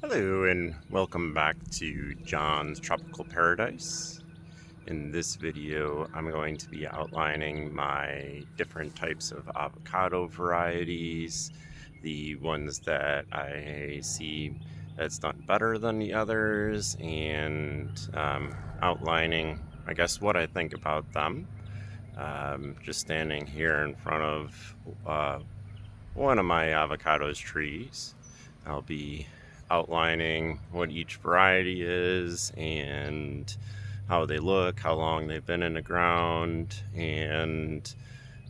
Hello and welcome back to John's Tropical Paradise. In this video, I'm going to be outlining my different types of avocado varieties, the ones that I see that's done better than the others, and outlining, I guess, what I think about them. Just standing here in front of one of my avocados trees. I'll be outlining what each variety is and how they look, how long they've been in the ground, and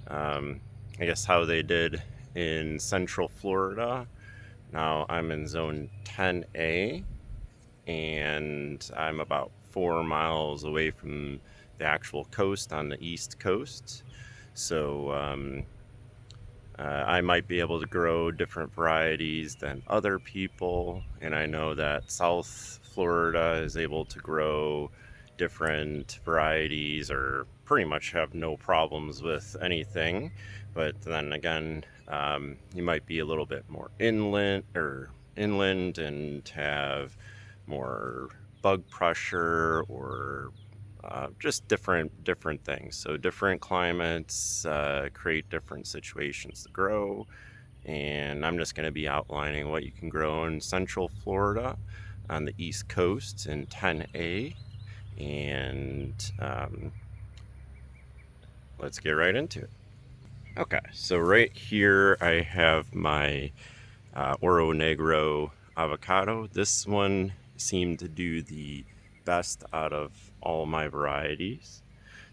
I guess how they did in Central Florida. Now I'm in zone 10A and I'm about 4 miles away from the actual coast on the east coast. So I might be able to grow different varieties than other people, and I know that South Florida is able to grow different varieties or pretty much have no problems with anything. But then again, you might be a little bit more inland and have more bug pressure or just different things. So different climates create different situations to grow, and I'm just going to be outlining what you can grow in Central Florida on the East Coast in 10A, and let's get right into it. Okay, so right here I have my Oro Negro avocado. This one seemed to do the best out of all my varieties.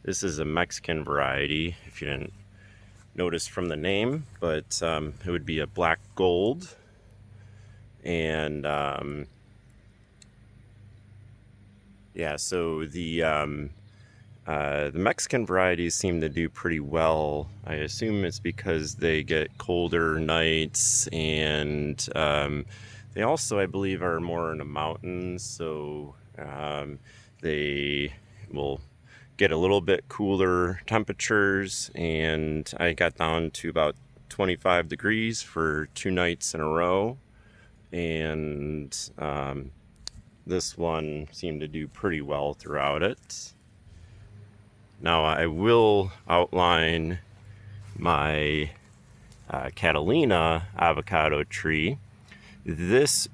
This is a Mexican variety, if you didn't notice from the name, but it would be a black gold. And yeah, so the Mexican varieties seem to do pretty well. I assume it's because they get colder nights, and they also, I believe, are more in the mountains, so they will get a little bit cooler temperatures, and I got down to about 25 degrees for 2 nights in a row, and this one seemed to do pretty well throughout it. Now I will outline my Catalina avocado tree. This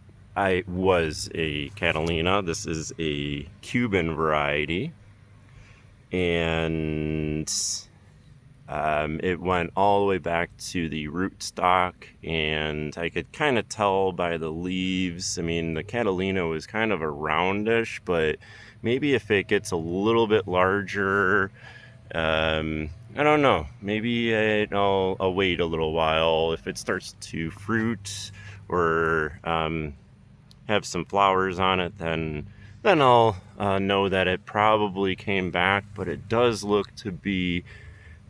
was a Catalina. This is a Cuban variety, and it went all the way back to the rootstock, and I could kind of tell by the leaves. I mean, the Catalina was kind of a roundish, but maybe if it gets a little bit larger, I don't know. Maybe I'll wait a little while. If it starts to fruit or have some flowers on it, then I'll know that it probably came back. But it does look to be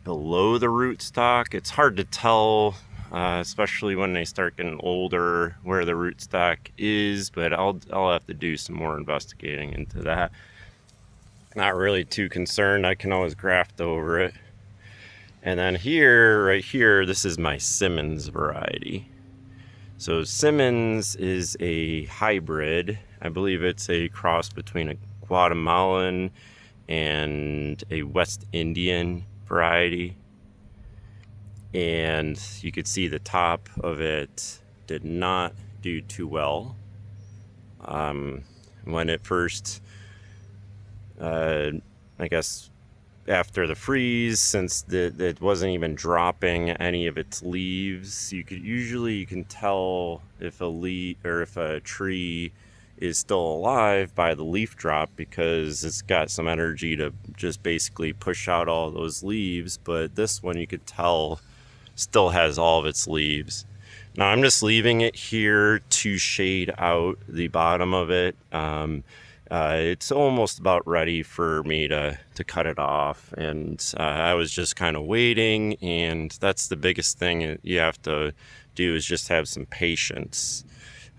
below the rootstock. It's hard to tell, especially when they start getting older, where the rootstock is. But I'll have to do some more investigating into that. Not really too concerned. I can always graft over it. And then here, right here, this is my Simmonds variety. So Simmonds is a hybrid. I believe it's a cross between a Guatemalan and a West Indian variety. And you could see the top of it did not do too well. When it first, I guess, after the freeze, since it wasn't even dropping any of its leaves, you can tell if a leaf or if a tree is still alive by the leaf drop, because it's got some energy to just basically push out all those leaves. But this one, you could tell, still has all of its leaves. Now I'm just leaving it here to shade out the bottom of it. It's almost about ready for me to cut it off, and I was just kind of waiting, and that's the biggest thing you have to do, is just have some patience,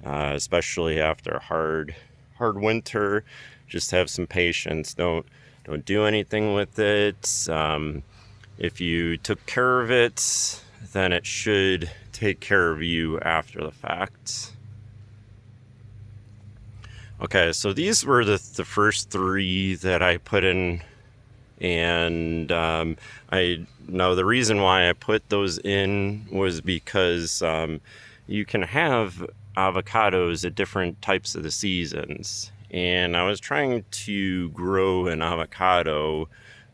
especially after a hard winter. Just have some patience. Don't do anything with it. If you took care of it, then it should take care of you after the fact. Okay, so these were the first 3 that I put in, and I know the reason why I put those in was because you can have avocados at different types of the seasons, and I was trying to grow an avocado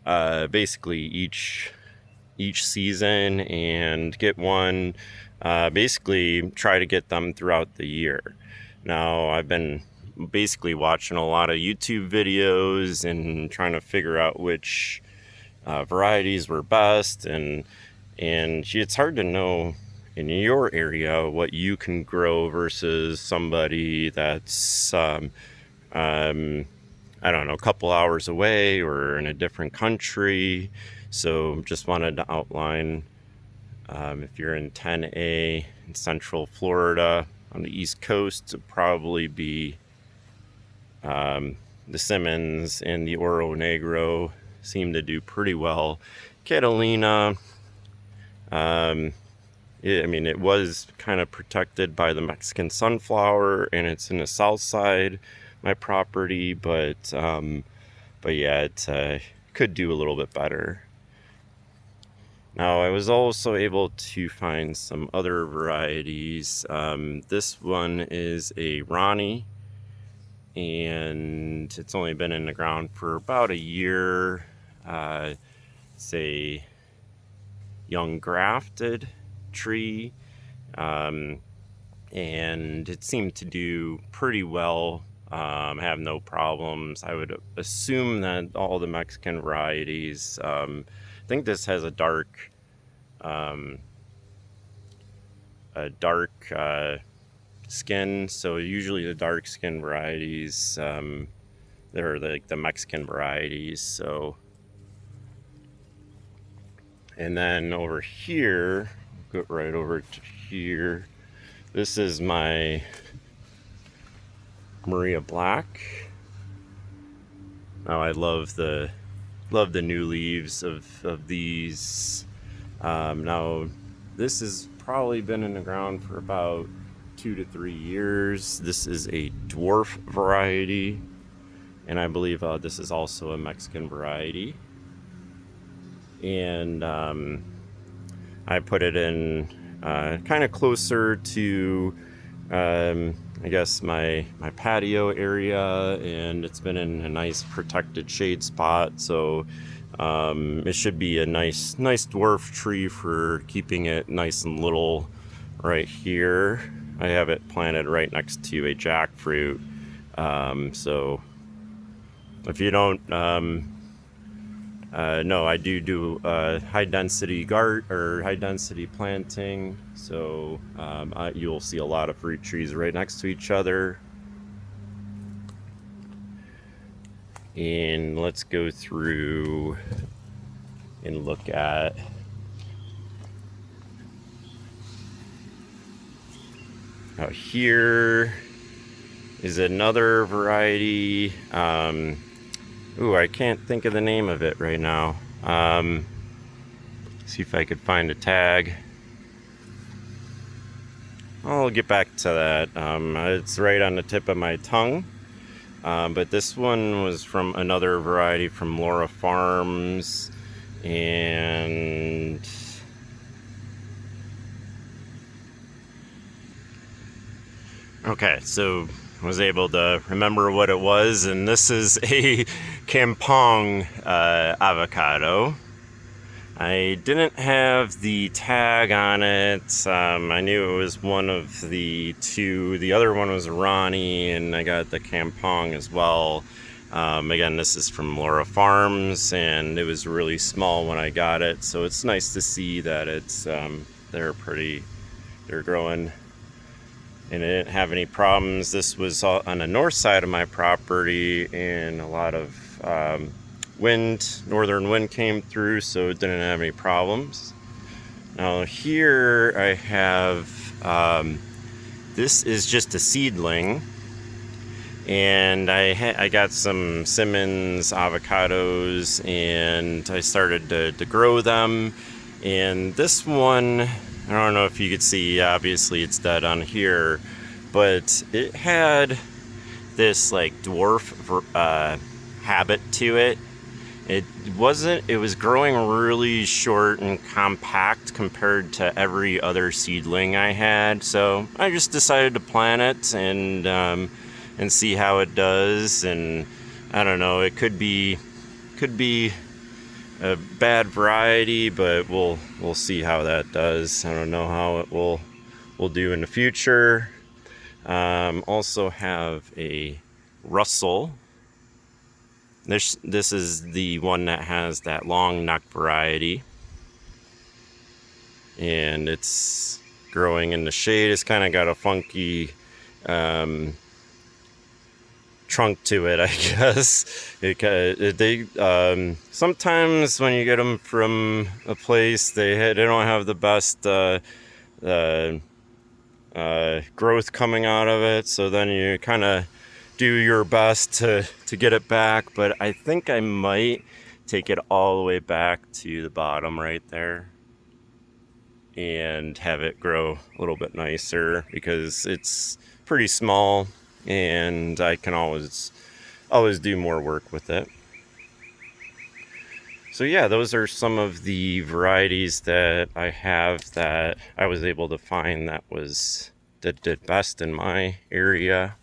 basically each season and get one, basically try to get them throughout the year. Now, I've been basically watching a lot of YouTube videos and trying to figure out which varieties were best, and it's hard to know in your area what you can grow versus somebody that's I don't know, a couple hours away or in a different country. So just wanted to outline, if you're in 10A in Central Florida on the East Coast, it'd probably be the Simmonds and the Negro seem to do pretty well. Catalina, it was kind of protected by the Mexican sunflower, and it's in the south side my property, but yeah, it could do a little bit better. Now, I was also able to find some other varieties. This one is a Ronnie, and it's only been in the ground for about a year. It's a young grafted tree, and it seemed to do pretty well. Have no problems. I would assume that all the Mexican varieties, I think this has a dark skin, so usually the dark skin varieties, they're like the Mexican varieties. So, and then over here, go right over to here, this is my Maria Black. Now, I love the new leaves of these. Now, this has probably been in the ground for about 2 to 3 years. This is a Dwarf variety, and I believe this is also a Mexican variety. And I put it in kind of closer to I guess my patio area, and it's been in a nice protected shade spot, so it should be a nice dwarf tree for keeping it nice and little right here. I have it planted right next to a jackfruit, so if you don't no, I do high density high density planting, so you'll see a lot of fruit trees right next to each other. And let's go through and look at out here is another variety. Ooh, I can't think of the name of it right now. See if I could find a tag. I'll get back to that. It's right on the tip of my tongue. But this one was from another variety from Laura Farms. And okay, so I was able to remember what it was, and this is a Kampong avocado. I didn't have the tag on it. I knew it was one of the 2. The other one was a Ronnie, and I got the Kampong as well. Again, this is from Laura Farms, and it was really small when I got it, so it's nice to see that it's they're growing, and it didn't have any problems. This was on the north side of my property, and a lot of northern wind came through, so it didn't have any problems. Now here I have, this is just a seedling, and I got some Simmonds avocados, and I started to grow them. And this one, I don't know if you could see, obviously it's dead on here, but it had this like dwarf habit to it. It was growing really short and compact compared to every other seedling I had. So I just decided to plant it and see how it does. And I don't know, it could be a bad variety, but we'll see how that does. I don't know how it will do in the future. Also have a Russell. This is the one that has that long neck variety, and it's growing in the shade. It's kind of got a funky trunk to it, I guess. They sometimes when you get them from a place, they don't have the best growth coming out of it, so then you kind of do your best to get it back. But I think I might take it all the way back to the bottom right there and have it grow a little bit nicer, because it's pretty small and I can always do more work with it. So yeah, those are some of the varieties that I have that I was able to find that did best in my area.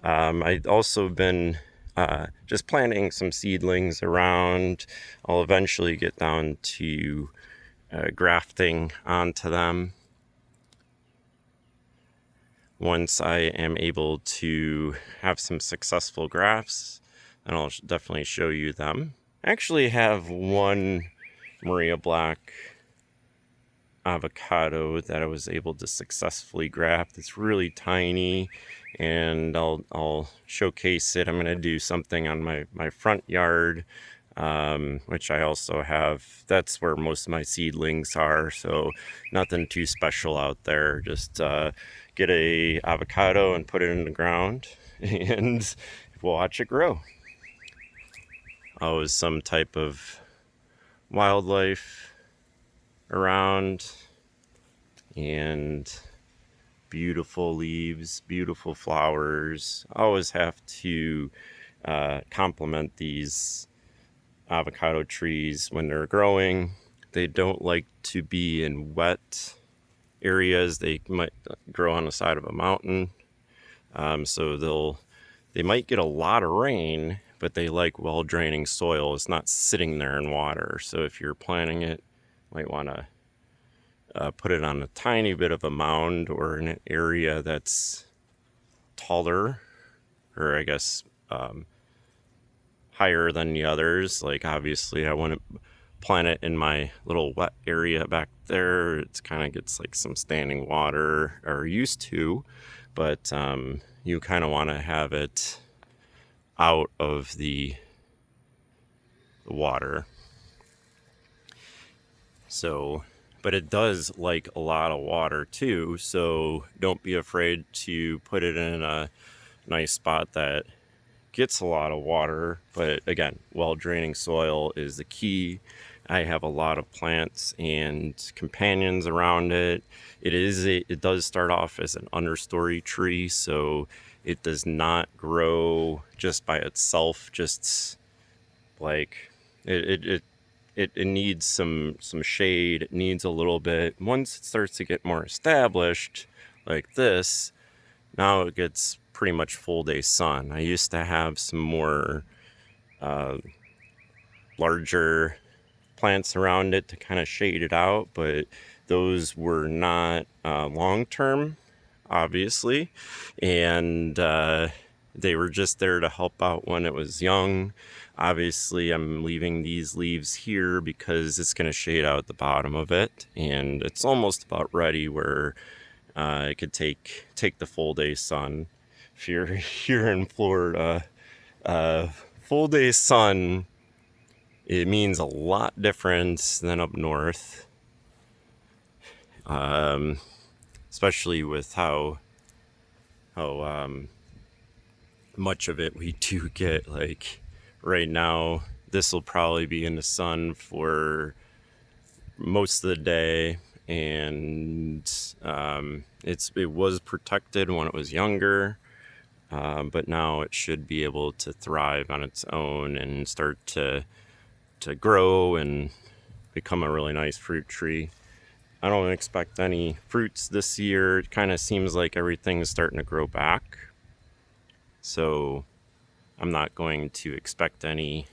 I've also been just planting some seedlings around. I'll eventually get down to grafting onto them once I am able to have some successful grafts, and I'll definitely show you them. I actually have one Maria Black avocado that I was able to successfully graft. It's really tiny, and I'll showcase it. I'm going to do something on my front yard, which I also have. That's where most of my seedlings are, so nothing too special out there. Just get a avocado and put it in the ground and watch it grow. Always some type of wildlife around, and beautiful leaves, beautiful flowers. I always have to compliment these avocado trees when they're growing. They don't like to be in wet areas. They might grow on the side of a mountain, so they might get a lot of rain, but they like well draining soil. It's not sitting there in water. So if you're planting it, you might want to put it on a tiny bit of a mound or in an area that's taller, or I guess higher than the others. Like obviously I wouldn't plant it in my little wet area back there. It's kind of gets like some standing water, or used to, but you kind of want to have it out of the water. So, but it does like a lot of water too, so don't be afraid to put it in a nice spot that gets a lot of water. But again, well draining soil is the key. I have a lot of plants and companions around it. It does start off as an understory tree, so it does not grow just by itself. Just like it needs some shade. It needs a little bit. Once it starts to get more established, like this, now it gets pretty much full day sun. I used to have some more larger plants around it to kind of shade it out, but those were not long-term, obviously, and they were just there to help out when it was young. Obviously, I'm leaving these leaves here because it's going to shade out the bottom of it, and it's almost about ready where it could take the full day sun. If you're here in Florida, full day sun, it means a lot different than up north, especially with how much of it we do get. Like right now, this will probably be in the sun for most of the day, and it was protected when it was younger, but now it should be able to thrive on its own and start to grow and become a really nice fruit tree. I don't expect any fruits this year. It kind of seems like everything's starting to grow back. So I'm not going to expect any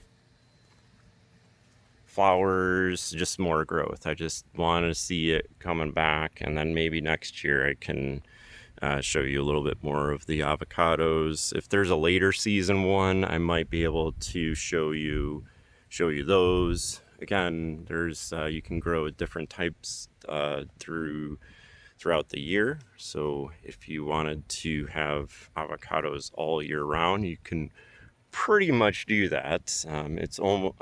flowers, just more growth. I just want to see it coming back, and then maybe next year I can show you a little bit more of the avocados. If there's a later season one, I might be able to show you those. Again, there's you can grow different types throughout the year. So if you wanted to have avocados all year round, you can pretty much do that. It's almost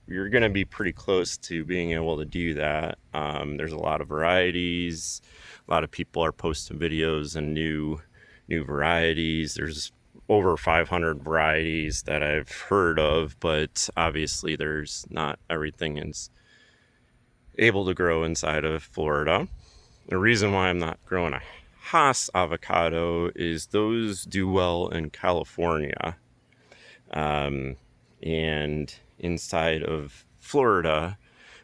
you're going to be pretty close to being able to do that. There's a lot of varieties. A lot of people are posting videos and new varieties. There's over 500 varieties that I've heard of, but obviously there's not everything is able to grow inside of Florida. The reason why I'm not growing a Hass avocado is those do well in California. And inside of Florida,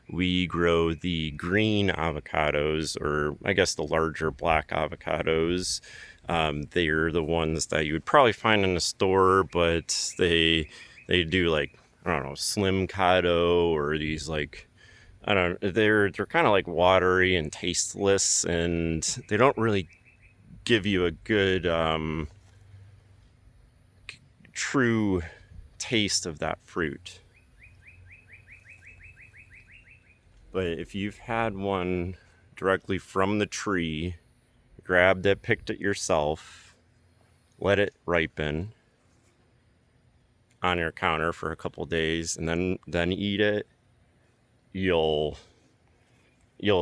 we grow the green avocados, or I guess the larger black avocados. They're the ones that you would probably find in a store, but they do like, I don't know, slim cado, or these like, I don't know, they're kind of like watery and tasteless, and they don't really give you a good true taste of that fruit. But if you've had one directly from the tree, grabbed it, picked it yourself, let it ripen on your counter for a couple days, and then eat it, you'll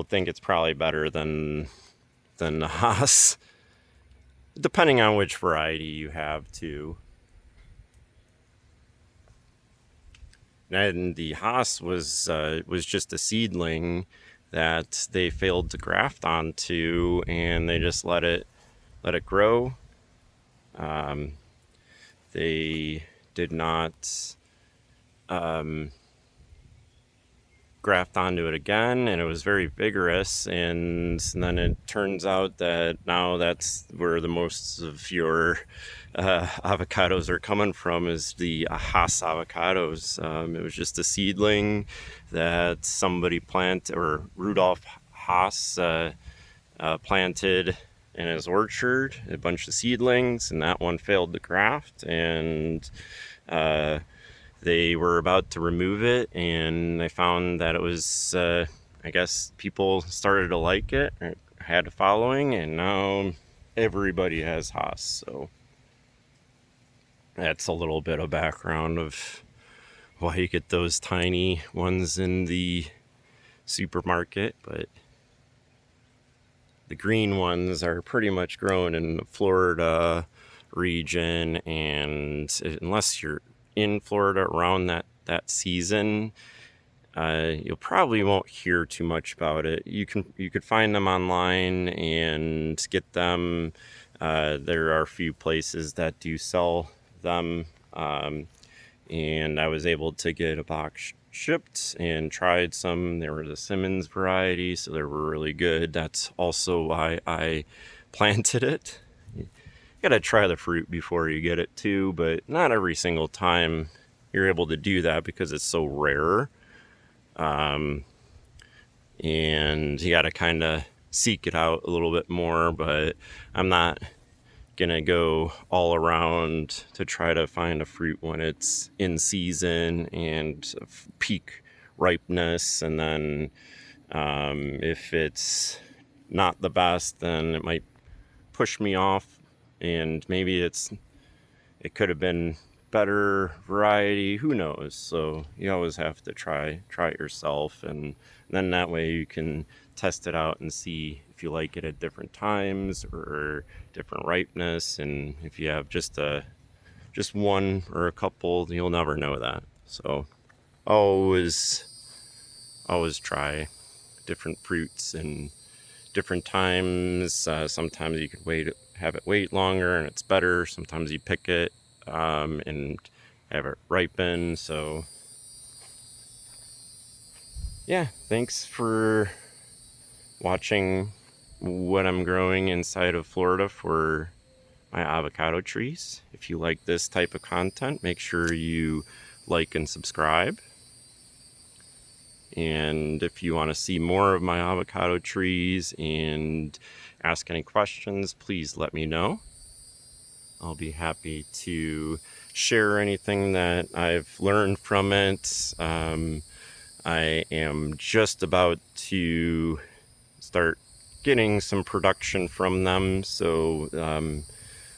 think it's probably better than the Hass, depending on which variety you have too. And the Hass was just a seedling that they failed to graft onto, and they just let it grow. They did not graft onto it again, and it was very vigorous, and then it turns out that now that's where the most of your avocados are coming from, is the Hass avocados. It was just a seedling that somebody planted, or Rudolf Hass planted in his orchard, a bunch of seedlings, and that one failed to graft, and they were about to remove it, and they found that it was, I guess people started to like it, or had a following, and now everybody has Hass. So that's a little bit of background of why you get those tiny ones in the supermarket. But the green ones are pretty much grown in the Florida region, and unless you're in Florida around that season, you probably won't hear too much about it. You could find them online and get them. There are a few places that do sell them, and I was able to get a box shipped and tried some. They were the Simmonds variety, so they were really good. That's also why I planted it. You gotta try the fruit before you get it too, but not every single time you're able to do that because it's so rare. And you gotta kind of seek it out a little bit more, but I'm not gonna go all around to try to find a fruit when it's in season and peak ripeness, and then if it's not the best, then it might push me off, and maybe it could have been better variety, who knows. So you always have to try it yourself, and then that way you can test it out and see if you like it at different times or different ripeness. And if you have just one or a couple, you'll never know that. So always try different fruits and different times. Sometimes you could wait have it wait longer and it's better. Sometimes you pick it and have it ripen. So yeah, thanks for watching what I'm growing inside of Florida for my avocado trees. If you like this type of content, make sure you like and subscribe. And if you want to see more of my avocado trees and ask any questions, please let me know. I'll be happy to share anything that I've learned from it. I am just about to start getting some production from them, so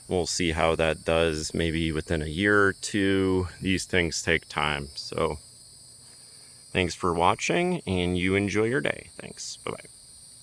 we'll see how that does. Maybe within a year or two. These things take time. So thanks for watching, and you enjoy your day. Thanks. Bye-bye.